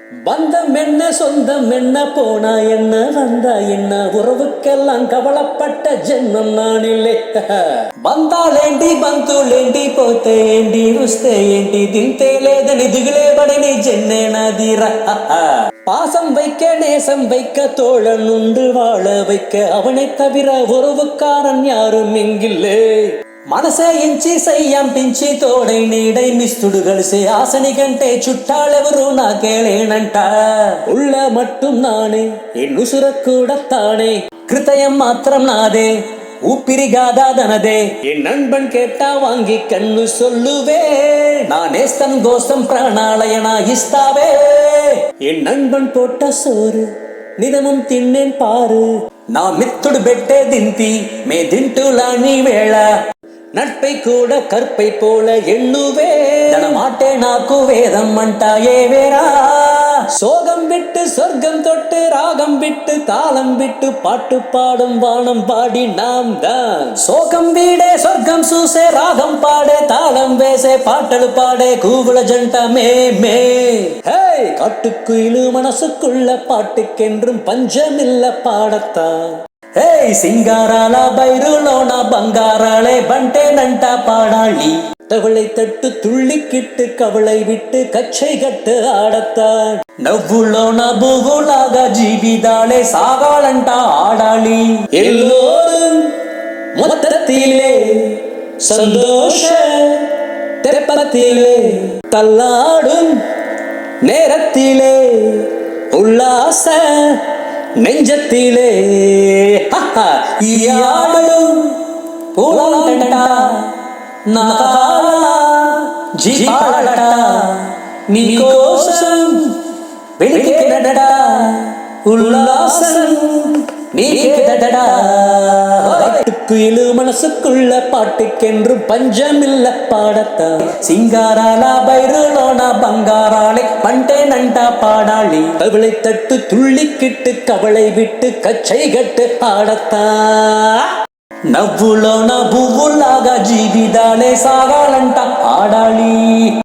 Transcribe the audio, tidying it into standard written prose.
பந்தம் என்ன சொந்தம் என்ன போனா என்ன வந்தா என்ன உறவுக்கெல்லாம் கவலைப்பட்ட ஜென்மம் நான் இல்லை. బంధాలేంటి బంతులేంటి పోతే ఏంటి వస్తే ఏంటి తింటే లేదని దిగులే పడని జెన్నే నాదిరా. பாசம் வைக்க நேசம் வைக்க தோழன் உண்டு வாழ வைக்க அவனை தவிர உறவுக்காரன் யாரும் இங்கில்லே. మనసే ఇంచి సయ్యం పించి తోడై నీడై మిస్తుడు కలిసే ఆసని కంటే చుట్టాలెవరు నాకేళేనంట. ఉళ్ళ మట్టుం నానే ఎన్నుసుర కూడத்தானே கிருத்தயம் மாத்திரம் நாதே ஊப்பிரிகாதாதனதே. என் நண்பன் கேட்டா வாங்கி கண்ணு சொல்லுவே நான் நேஸ்தன் கோஸ்தம் பிராணாலயனா இஸ்தாவே. என் நண்பன் போட்ட சோறு నిదమం తిన్నేన్ పారు నా మిత్రుడు పెట్టే దింతి మే దింటులా నీ వేళ నట్పై కూడా కర్పై పోల ఎన్నువే తన మాటే నాకు వేదం అంటాయే వేరా. சோகம் விட்டு சொர்க்கம் தொட்டு ராகம் விட்டு தாளம் விட்டு பாட்டு பாடும் வானம் பாடி நாம் தான். சோகம் வீடே சொர்க்கம் சூசே ராகம் பாடே தாளம் வேசே பாட்டలు பாடே கூவுள ஜண்ட மே மே. ஹே காட்டுக்குயிலு மனசுக்குள்ள பாட்டுக்கென்றும் பஞ்சமில்ல பாடத்தான். హే సింగారాల బైరులోన బంగారాలే బంటేనంట పాడాళి తవளை తట్టు తుళ్ళికిట్టు కవళை విట్టు కచ్చై గట్టు ఆడతాన్. నవ్వులోన బువ్వులాగా జీవితాలే సాగాలంట ఆడాలి. எல்லோரும் மொத்தத்திலே சந்தோஷ தெப்பத்திலே தள்ளாடும் நேரத்திலே உல்லாச நெஞ்சத்திலே ఈయాడు పూలంట నాకాల జీవాడట నీకోసం వెలిగేదట ఉల్లాసం నీకేదట. குயிலு மனசுக்குள்ள பாட்டுக்கென்றும் பஞ்சமில்ல பாடத்தான். சிங்காரால பைருலோன பங்காராளே பண்டேனண்டா பாடாளி கவளை தட்டு துள்ளிக்கிட்டு கவளை விட்டு கச்சை கட்டு ஆடத்தான். నవ్వులోన బువ్వులాగా జీవితాలే సాగాలంట ఆడాలి.